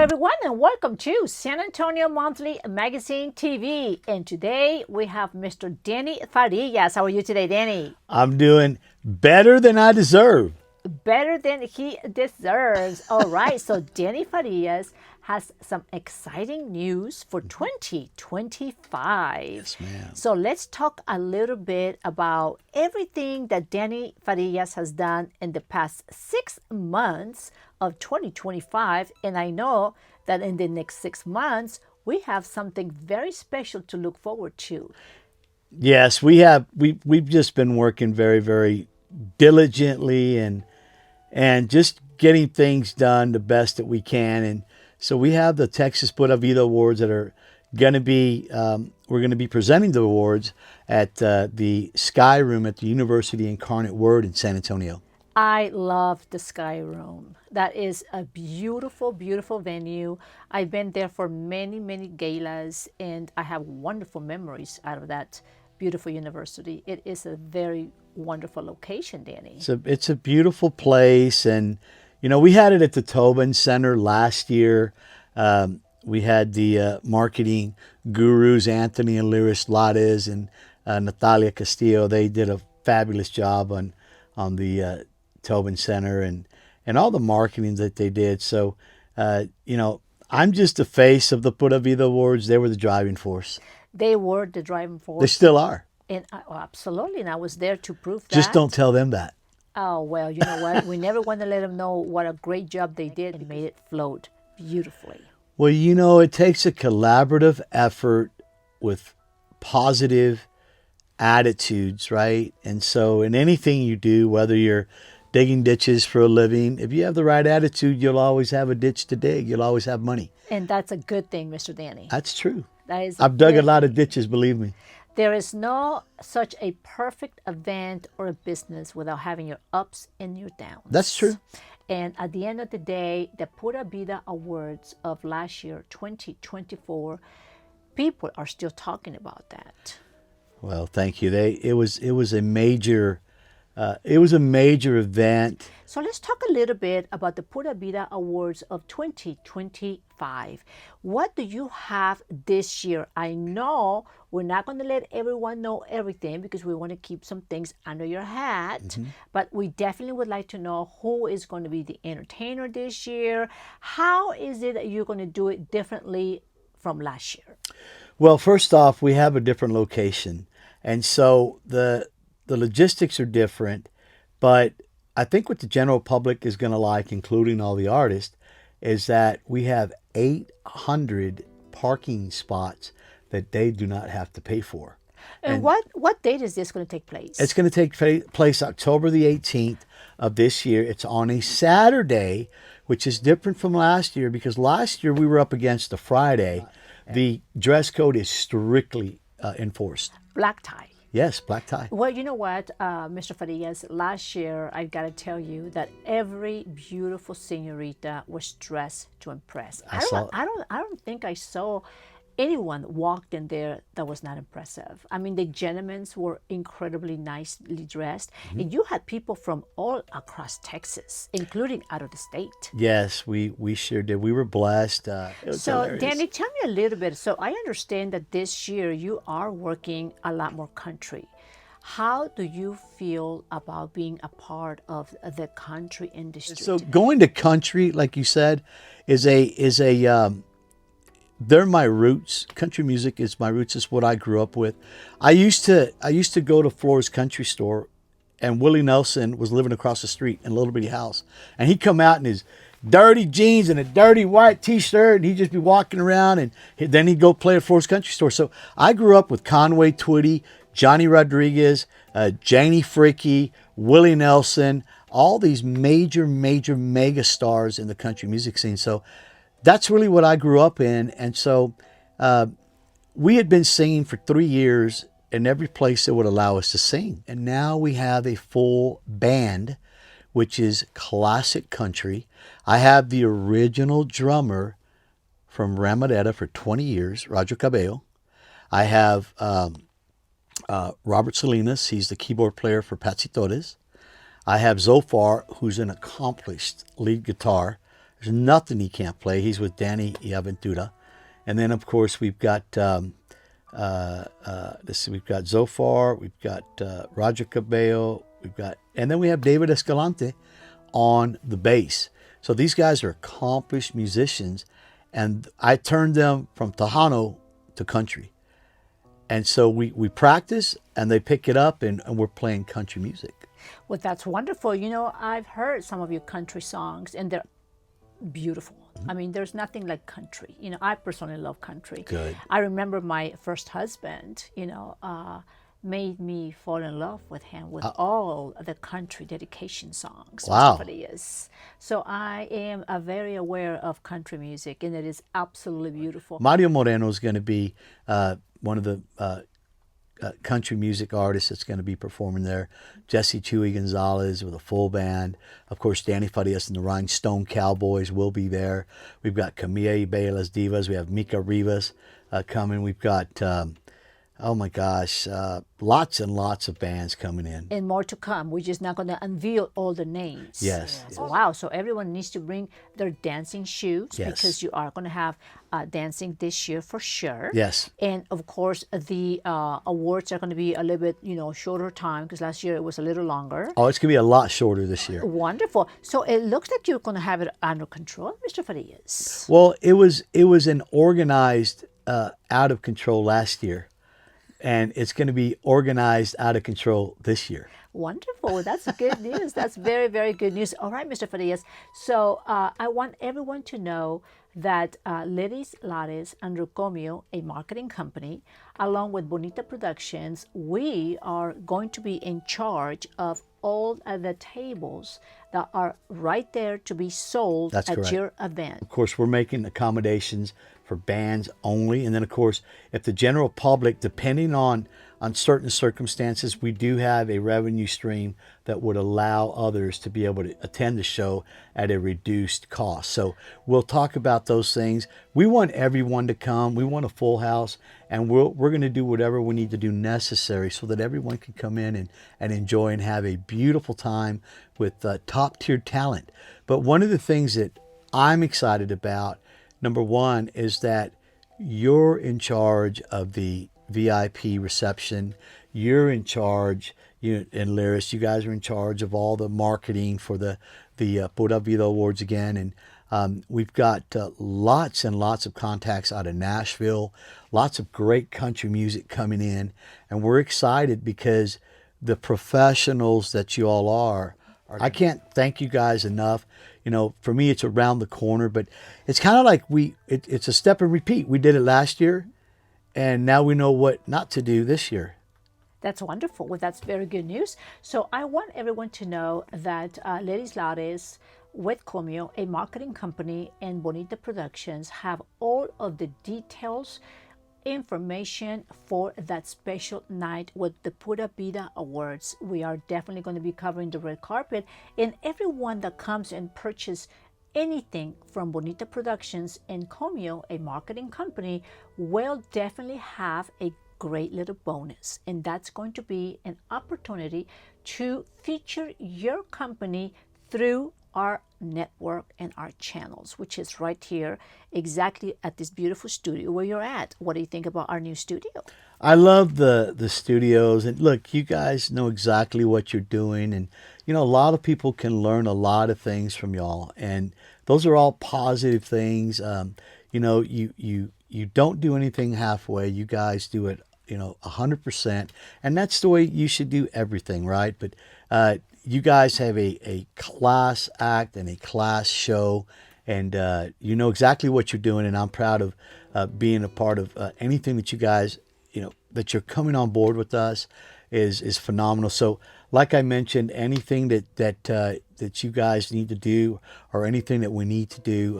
everyone, and welcome to San Antonio Monthly Magazine TV. And today we have Mr. Denny Farias. How are you today, Denny? I'm doing better than I deserve. Better than he deserves. All right, so Denny Farias has some exciting news for 2025. Yes, ma'am. So let's talk a little bit about everything that Denny Farias has done in the past 6 months of 2025. And I know that in the next 6 months, we have something very special to look forward to. Yes, we have. We've just been working very diligently and just getting things done the best that we can. And so we have the Texas Pura Vida Awards that are going to be. We're going to be presenting the awards at the Sky Room at the University Incarnate Word in San Antonio. I love the Sky Room. That is a beautiful, beautiful venue. I've been there for many, many galas, and I have wonderful memories out of that beautiful university. It is a very wonderful location, Danny. It's a beautiful place, and we had it at the Tobin Center last year. We had the marketing gurus Anthony and Lyris Lades and Natalia Castillo. They did a fabulous job on the Tobin Center and all the marketing that they did. So I'm just the face of the Pura Vida Awards. They were the driving force. They were the driving They force. still are. And absolutely, and I was there to prove that. Just don't tell them that. Oh, well, you know what? We never want to let them know what a great job they did and made it float beautifully. Well, it takes a collaborative effort with positive attitudes, right? And so in anything you do, whether you're digging ditches for a living, if you have the right attitude, you'll always have a ditch to dig. You'll always have money. And that's a good thing, Mr. Danny. That's true. That is I've dug a good lot of thing. ditches, believe me. There is no such a perfect event or a business without having your ups and your downs. That's true. And at the end of the day, the Pura Vida Awards of last year, 2024, people are still talking about that. Well, thank you. It was a major event. So let's talk a little bit about the Pura Vida Awards of 2025. What do you have this year? I know we're not going to let everyone know everything because we want to keep some things under your hat, but we definitely would like to know who is going to be the entertainer this year. How is it that you're going to do it differently from last year? Well, first off, we have a different location, and so the logistics are different, but I think what the general public is going to like, including all the artists, is that we have 800 parking spots that they do not have to pay for. And what date is this going to take place? It's going to take place October the 18th of this year. It's on a Saturday, which is different from last year because last year we were up against a Friday. The dress code is strictly enforced. Black tie. Yes, black tie. Well, you know what, Mr. Farias, last year, I've got to tell you that every beautiful señorita was dressed to impress. I don't think I saw anyone walked in there that was not impressive. I mean, the gentlemen were incredibly nicely dressed, and you had people from all across Texas, including out of the state. Yes, we sure did. We were blessed. It was So, hilarious. Danny, tell me a little bit. So, I understand that this year you are working a lot more country. How do you feel about being a part of the country industry? So going to country, like you said, is a they're my roots. Country music is my roots. It's what I grew up with. I used to go to Flora's Country Store, and Willie Nelson was living across the street in a little bitty house, and he'd come out in his dirty jeans and a dirty white T-shirt, and he'd just be walking around, and then he'd go play at Flora's Country Store. So I grew up with Conway Twitty, Johnny Rodriguez, Janie Fricke, Willie Nelson, all these major mega stars in the country music scene. So that's really what I grew up in. And so we had been singing for 3 years in every place that would allow us to sing. And now we have a full band, which is classic country. I have the original drummer from Ramadetta for 20 years, Roger Cabello. I have Robert Salinas. He's the keyboard player for Patsy Torres. I have Zofar, who's an accomplished lead guitar There's nothing he can't play. He's with Denny and Janet. And then, of course, we've got let's see, we've got Zofar, we've got Roger Cabello, and then we have David Escalante on the bass. So these guys are accomplished musicians, and I turned them from Tejano to country. And so we practice, and they pick it up, and we're playing country music. Well, that's wonderful. You know, I've heard some of your country songs, and they're beautiful. I mean, there's nothing like country. You know, I personally love country. Good. I remember my first husband, made me fall in love with him with all the country dedication songs. Wow. Mr. Farias. So I am very aware of country music, and it is absolutely beautiful. Mario Moreno is going to be one of the country music artists that's going to be performing there. Jesse Chewy Gonzalez with a full band. Of course, Danny Farias and the Rhinestone Cowboys will be there. We've got Camilla Ibea Las Divas. We have Mika Rivas coming. We've got, oh my gosh, lots and lots of bands coming in. And more to come. We're just not going to unveil all the names. Yes. Wow. So everyone needs to bring their dancing shoes Yes. because you are going to have dancing this year for sure. Yes. And of course, the awards are going to be a little bit, shorter time because last year it was a little longer. Oh, it's going to be a lot shorter this year. Wonderful. So it looks like you're going to have it under control, Mr. Farias. Well, it was an organized out of control last year, and it's going to be organized out of control this year. Wonderful. Well, that's good news. That's very, very good news. All right, Mr. Farias. So I want everyone to know that Ladies Lares and Rucomio, a marketing company, along with Bonita Productions, we are going to be in charge of all of the tables that are right there to be sold That's at correct. your event. Of course, we're making accommodations for bands only. And then, of course, if the general public, depending on certain circumstances, we do have a revenue stream that would allow others to be able to attend the show at a reduced cost. So we'll talk about those things. We want everyone to come. We want a full house, and we're going to do whatever we need to do necessary so that everyone can come in and enjoy and have a beautiful time with top-tier talent. But one of the things that I'm excited about, number one, is that you're in charge of the VIP reception. You're in charge, and Lyris, you guys are in charge of all the marketing for the Pura Vida Awards again. And we've got lots and lots of contacts out of Nashville, lots of great country music coming in. And we're excited because the professionals that you all are, I can't thank you guys enough. For me, it's around the corner, but it's kind of like it's a step and repeat. We did it last year, and now we know what not to do this year. That's wonderful. Well, that's very good news. So I want everyone to know that Ladies Lares with Comio, a marketing company, and Bonita Productions have all of the details, information for that special night with the Pura Vida Awards. We are definitely going to be covering the red carpet, and everyone that comes and purchase anything from Bonita Productions and Comio, a marketing company, will definitely have a great little bonus, and that's going to be an opportunity to feature your company through our network and our channels, which is right here exactly at this beautiful studio where you're at. What do you think about our new studio? I love the studios, and look, you guys know exactly what you're doing, and a lot of people can learn a lot of things from y'all, and those are all positive things. You don't do anything halfway. You guys do it 100%, and that's the way you should do everything, right? But you guys have a class act and a class show, and you know exactly what you're doing, and I'm proud of being a part of anything that you guys, that you're coming on board with us is phenomenal. So like I mentioned, anything that you guys need to do, or anything that we need to do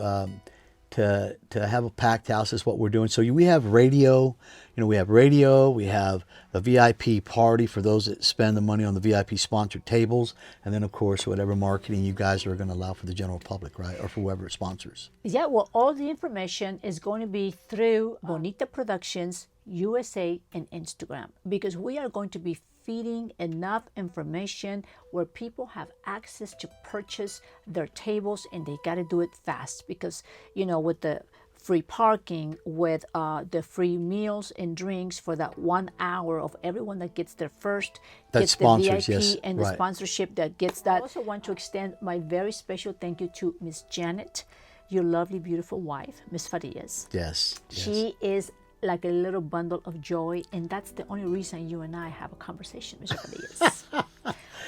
to have a packed house, is what we're doing. So we have radio, we have a VIP party for those that spend the money on the VIP sponsored tables, and then of course whatever marketing you guys are going to allow for the general public, right, or for whoever it sponsors. Yeah, well, all the information is going to be through Bonita Productions USA and Instagram, because we are going to be feeding enough information where people have access to purchase their tables, and they got to do it fast because, with the free parking, with the free meals and drinks for that 1 hour of everyone that gets there first, That gets the sponsors, VIP yes, and the right. sponsorship that gets that. I also want to extend my very special thank you to Miss Janet, your lovely, beautiful wife, Miss Farias. Yes. She is like a little bundle of joy, and that's the only reason you and I have a conversation, Mr. Farias.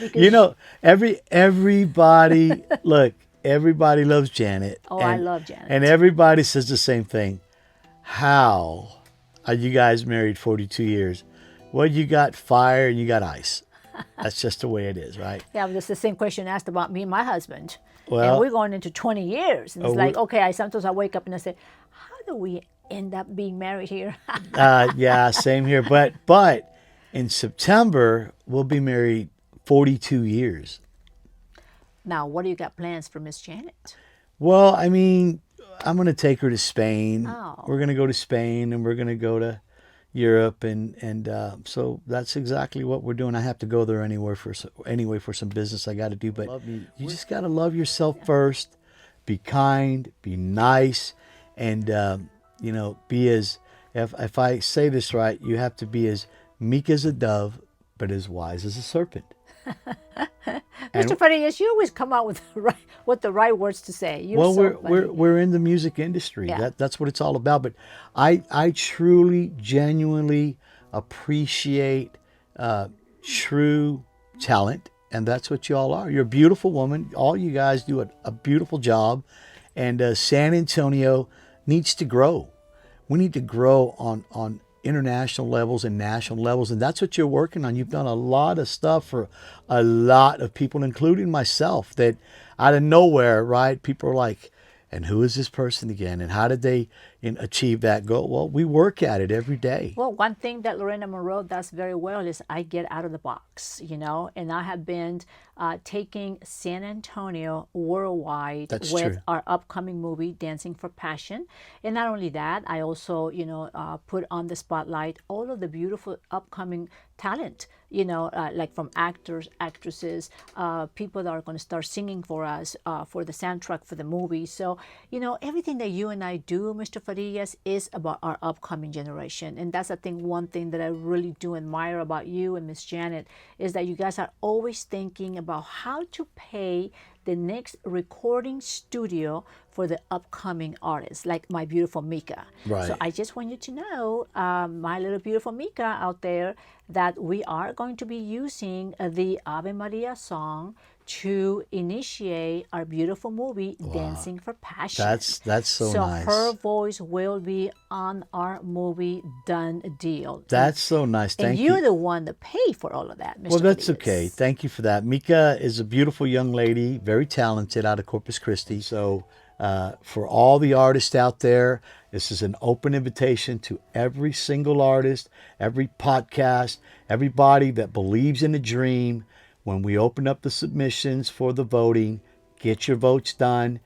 Because Everybody, look, everybody loves Janet. Oh, I love Janet. And everybody says the same thing. How are you guys married 42 years? Well, you got fire and you got ice. That's just the way it is, right? Yeah, but it's the same question asked about me and my husband. Well, and we're going into 20 years. And it's like, okay, sometimes I wake up and I say, how do we end up being married here? yeah, same here. But in September, we'll be married 42 years. Now, what do you got plans for Miss Janet? Well, I mean, I'm going to take her to Spain. Oh. We're going to go to Spain, and we're going to go to Europe, and so that's exactly what we're doing. I have to go there anyway for some business I got to do. But you just got to love yourself first. Be kind, be nice, and be as if I say this right, you have to be as meek as a dove, but as wise as a serpent. Mr. Farias, you always come out with the right words to say. We're in the music industry. Yeah. That's what it's all about. But I truly, genuinely appreciate true talent, and that's what you all are. You're a beautiful woman. All you guys do a beautiful job, and San Antonio needs to grow. We need to grow on international levels and national levels, and that's what you're working on. You've done a lot of stuff for a lot of people, including myself, that out of nowhere, right, people are like, and who is this person again, and how did they achieve that goal? Well, we work at it every day. Well, one thing that Lorena Monroe does very well is I get out of the box, and I have been taking San Antonio worldwide That's with true. our upcoming movie, Dancing for Passion. And not only that, I also, put on the spotlight all of the beautiful upcoming talent, like from actors, actresses, people that are going to start singing for us for the soundtrack for the movie. So, everything that you and I do, Mr. Farias, is about our upcoming generation. And that's, I think, one thing that I really do admire about you and Miss Janet is that you guys are always thinking about how to pay the next recording studio for the upcoming artists, like my beautiful Mika. Right. So I just want you to know, my little beautiful Mika out there, that we are going to be using the Ave Maria song to initiate our beautiful movie, Dancing for Passion. That's so nice. So her voice will be on our movie, done deal. That's so nice. Thank you. And you're the one that pay for all of that, Mr. Well, that's Farias. okay. Thank you for that. Mika is a beautiful young lady, very talented, out of Corpus Christi. So for all the artists out there, this is an open invitation to every single artist, every podcast, everybody that believes in a dream. When we open up the submissions for the voting, get your votes done.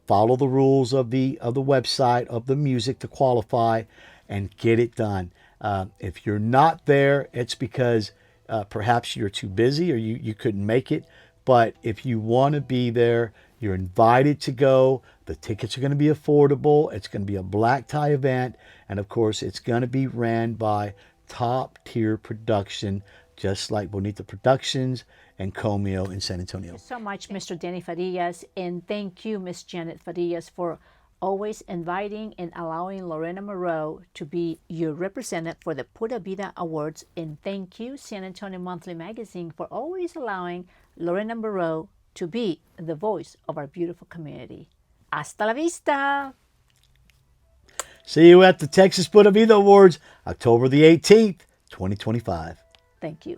Follow the rules of the website, of the music to qualify, and get it done. If you're not there, it's because perhaps you're too busy or you couldn't make it. But if you want to be there, you're invited to go. The tickets are going to be affordable. It's going to be a black tie event. And of course, it's going to be ran by top tier production, just like Bonita Productions and Comeo in San Antonio. Thank you so much, Mr. Denny Farias, and thank you, Miss Janet Farias, for always inviting and allowing Lorena Monroe to be your representative for the Pura Vida Awards. And thank you, San Antonio Monthly Magazine, for always allowing Lorena Monroe to be the voice of our beautiful community. Hasta la vista! See you at the Texas Pura Vida Awards, October the 18th, 2025. Thank you.